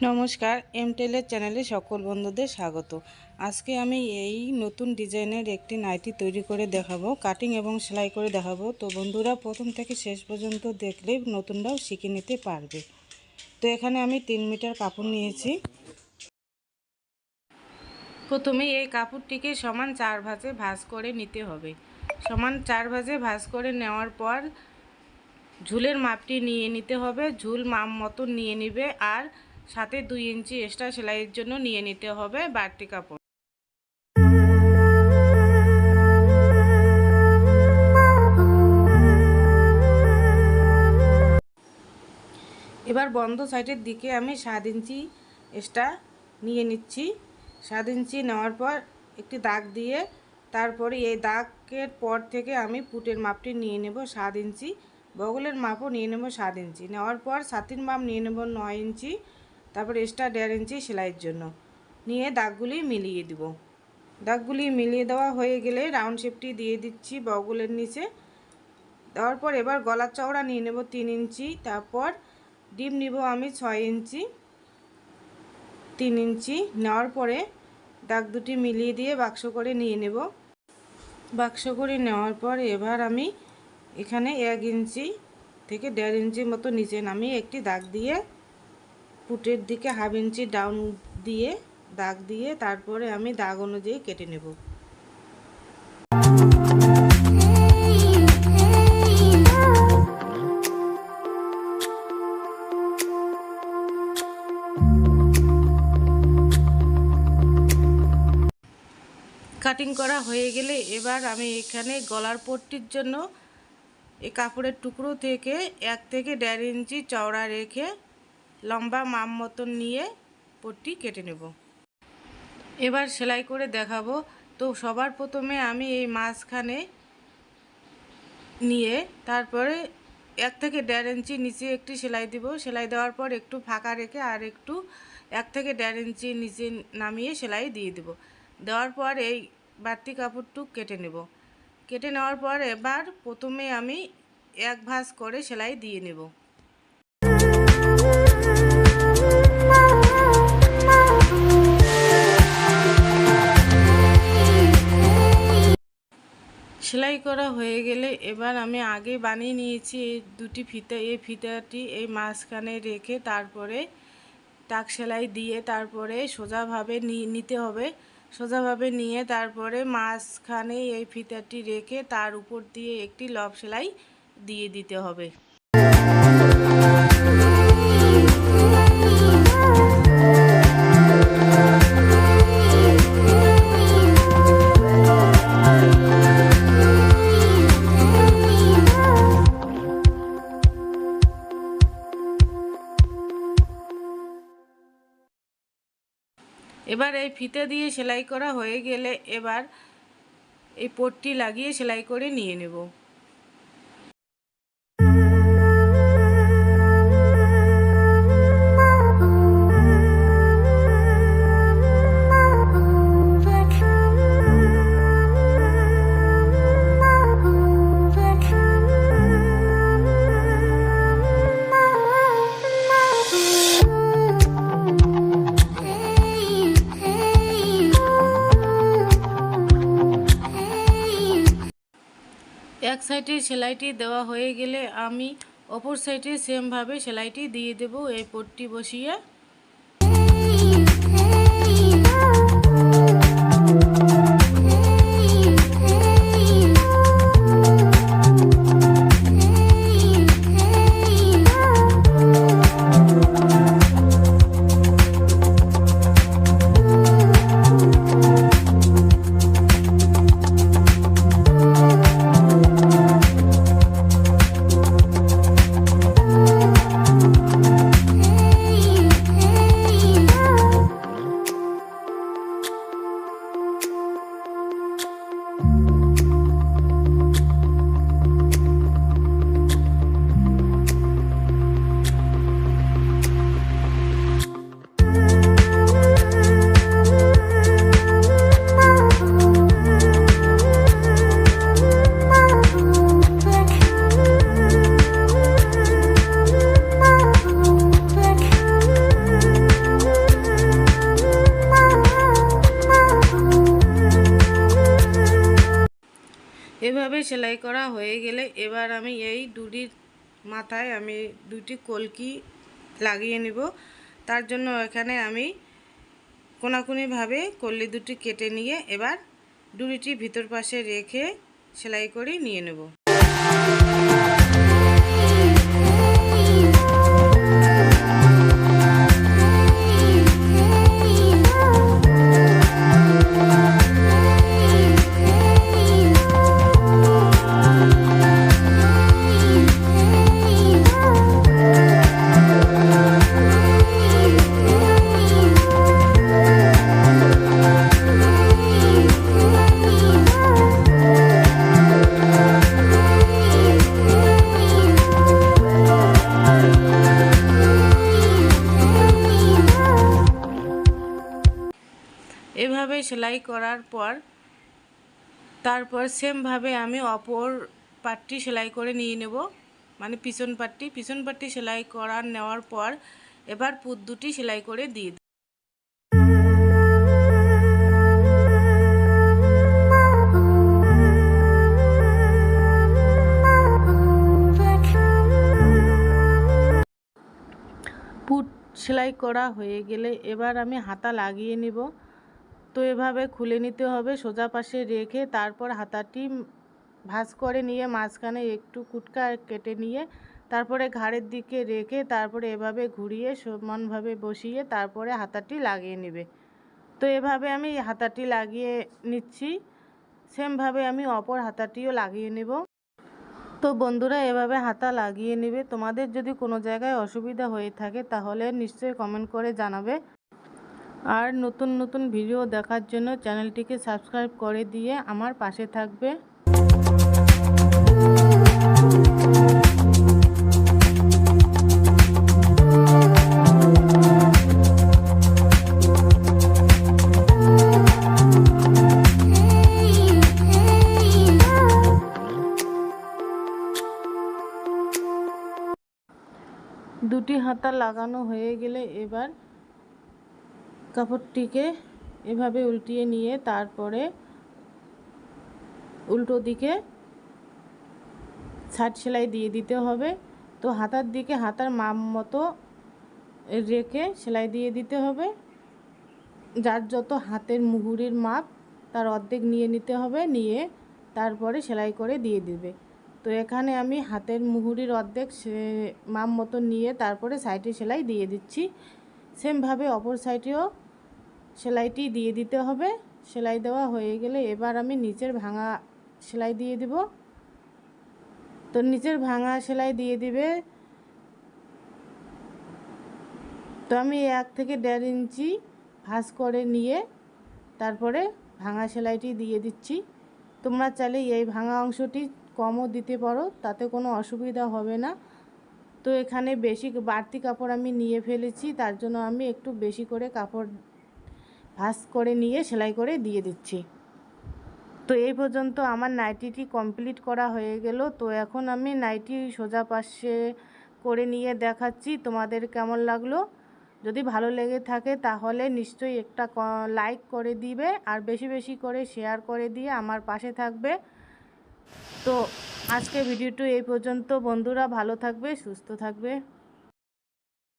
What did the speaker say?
নমস্কার, এমটেলের চ্যানেলে সকল বন্ধুদের স্বাগত। আজকে আমি এই নতুন ডিজাইনের একটি নাইটি তৈরি করে দেখাবো, কাটিং এবং সেলাই করে দেখাবো। তো বন্ধুরা প্রথম থেকে শেষ পর্যন্ত দেখলে নতুনরাও শিখে নিতে পারবে। তো এখানে আমি 3 মিটার কাপড় নিয়েছি। প্রথমে এই কাপড়টিকে সমান 4 ভাঁজে ভাঁজ করে নিতে হবে। সমান 4 ভাঁজে ভাঁজ করে নেওয়ার পর ঝুলের মাপটি নিয়ে নিতে হবে। ঝুল মাপ মতো নিয়ে নিবে, আর সাথে 2 ইঞ্চি এক্সট্রা সেলাইয়ের জন্য নিয়ে নিতে হবে বাড়তি কাপড়। এবার বন্ধ সাইডের দিকে আমি 7 ইঞ্চি এক্সট্রা নিয়ে নিচ্ছি। 7 ইঞ্চি নেওয়ার পর একটি দাগ দিয়ে তারপরে এই দাগের পর থেকে আমি পুটের মাপটি নিয়ে নেব 7 ইঞ্চি, বগলের মাপও নিয়ে নেব 7 ইঞ্চি। নেওয়ার পর ছাতির মাপ নিয়ে নেব 9 ইঞ্চি, তারপর এক্সট্রা 1.5 ইঞ্চি সেলাইয়ের জন্য নিয়ে দাগগুলি মিলিয়ে দিব। দাগগুলি মিলিয়ে দেওয়া হয়ে গেলে রাউন্ড শেপটি দিয়ে দিচ্ছি বগলের নিচে। দেওয়ার পর এবার গলার চওড়া নিয়ে নেব 3 ইঞ্চি, তারপর ডিপ নিব আমি 6 ইঞ্চি, 3 ইঞ্চি। নেওয়ার পরে দাগ দুটি মিলিয়ে দিয়ে বাক্স করে নিয়ে নেব। বাক্স করে নেওয়ার পর এবার আমি এখানে 1 ইঞ্চি থেকে 1.5 ইঞ্চি মতো নিচে নামিয়ে একটি দাগ দিয়ে পুটের দিকে 1/2 ইঞ্চি ডাউন দিয়ে দাগ দিয়ে তারপরে আমি দাগ অনুযায়ী কেটে নেব। কাটিং করা হয়ে গেলে এবার আমি এখানে গলার পট্টির জন্য এই কাপড়ের টুকরো থেকে 1 থেকে 1.5 ইঞ্চি চওড়া রেখে লম্বা মাপ মতন নিয়ে পট্টি কেটে নেব। এবার সেলাই করে দেখাবো। তো সবার প্রথমে আমি এই মাঝখানে নিয়ে তারপরে 1 থেকে 1.5 ইঞ্চি নিচে একটি সেলাই দিব। সেলাই দেওয়ার পর একটু ফাঁকা রেখে আর একটু 1 থেকে 1.5 ইঞ্চি নিচে নামিয়ে সেলাই দিয়ে দেব। দেওয়ার পর এই বাড়তি কাপড়টু কেটে নেব। কেটে নেওয়ার পর এবার প্রথমে আমি 1 ভাঁজ করে সেলাই দিয়ে নেব। সেলাই করা হয়ে গেলে এবার আমি আগে বানিয়ে নিয়েছি এই দুটি ফিতা, এই ফিতাটি এই মাঝখানে রেখে তারপরে টাক সেলাই দিয়ে তারপরে সোজাভাবে নিতে হবে। সোজাভাবে নিয়ে তারপরে মাঝখানে এই ফিতাটি রেখে তার উপর দিয়ে একটি লব সেলাই দিয়ে দিতে হবে। এবার এই ফিতে দিয়ে সেলাই করা হয়ে গেলে এবার এই পট্টি লাগিয়ে সেলাই করে নিয়ে নেব। এক সাইডে সেলাইটি দেওয়া হয়ে গেলে আমি অপর সাইডে সেমভাবে সেলাইটি দিয়ে দেব এই পট্টি বসিয়ে। এভাবে সেলাই করা হয়ে গেলে এবার আমি এই ডুরির মাথায় আমি দুটি কলকি লাগিয়ে নেব। তার জন্য এখানে আমি কোনাকুনিভাবে কলকি দুটি কেটে নিয়ে এবার ডুরিটি ভিতর পাশে রেখে সেলাই করে নিয়ে নেব। এভাবে সেলাই করার পর তারপর সেমভাবে আমি অপর পাটটি সেলাই করে নিয়ে নেব, মানে পিছন পাটটি সেলাই করার নেওয়ার পর এবার পুঁত দুটি সেলাই করে দিয়ে দেব। পুঁত সেলাই করা হয়ে গেলে এবার আমি হাতা লাগিয়ে নেব। তো এভাবে খুলে নিতে হবে সোজা পাশে রেখে, তারপর হাতাটি ভাঁজ করে নিয়ে মাঝখানে একটু কুটকা কেটে নিয়ে তারপরে ঘাড়ের দিকে রেখে তারপরে এভাবে ঘুরিয়ে সমানভাবে বসিয়ে তারপরে হাতাটি লাগিয়ে নেবে। তো এভাবে আমি হাতাটি লাগিয়ে নিচ্ছি, সেমভাবে আমি অপর হাতাটিও লাগিয়ে নেব। তো বন্ধুরা এভাবে হাতা লাগিয়ে নেবে। তোমাদের যদি কোনো জায়গায় অসুবিধা হয়ে থাকে তাহলে নিশ্চয়ই কমেন্ট করে জানাবে। আর নতুন নতুন ভিডিও দেখার জন্য চ্যানেলটিকে সাবস্ক্রাইব করে দিয়ে আমার পাশে থাকবে। দুটি হাতা লাগানো হয়ে গেলে এবার কাপড়টিকে এভাবে উল্টিয়ে নিয়ে তারপরে উল্টো দিকে সাইড সেলাই দিয়ে দিতে হবে। তো হাতার দিকে হাতার মাপ মতো রেখে সেলাই দিয়ে দিতে হবে। যার যত হাতের মুহুরির মাপ তার অর্ধেক নিয়ে নিতে হবে, নিয়ে তারপরে সেলাই করে দিয়ে দিবে। তো এখানে আমি হাতের মুহুরির অর্ধেক মাপ মতো নিয়ে তারপরে সাইডে সেলাই দিয়ে দিচ্ছি। সেমভাবে অপর সাইডেও সেলাইটি দিয়ে দিতে হবে। সেলাই দেওয়া হয়ে গেলে এবার আমি নিচের ভাঙা সেলাই দিয়ে দিব। তো নিচের ভাঙা সেলাই দিয়ে দিবে। তো আমি 1 থেকে 1.5 ইঞ্চি ভাঁজ করে নিয়ে তারপরে ভাঙা সেলাইটি দিয়ে দিচ্ছি। তোমরা চাইলে এই ভাঙা অংশটি কমও দিতে পারো, তাতে কোনো অসুবিধা হবে না। তো এখানে বেশি বাড়তি কাপড় আমি নিয়ে ফেলেছি, তার জন্য আমি একটু বেশি করে কাপড় ভাঁজ করে নিয়ে সেলাই করে দিয়ে দিচ্ছি। তো এই পর্যন্ত আমার নাইটিটি কমপ্লিট করা হয়ে গেল। তো এখন আমি নাইটি সোজা পাশে করে নিয়ে দেখাচ্ছি তোমাদের কেমন লাগলো। যদি ভালো লেগে থাকে তাহলে নিশ্চয়ই একটা লাইক করে দিবে, আর বেশি বেশি করে শেয়ার করে দিয়ে আমার পাশে থাকবে। তো আজকে ভিডিওটি এই পর্যন্ত। বন্ধুরা ভালো থাকবে, সুস্থ থাকবে।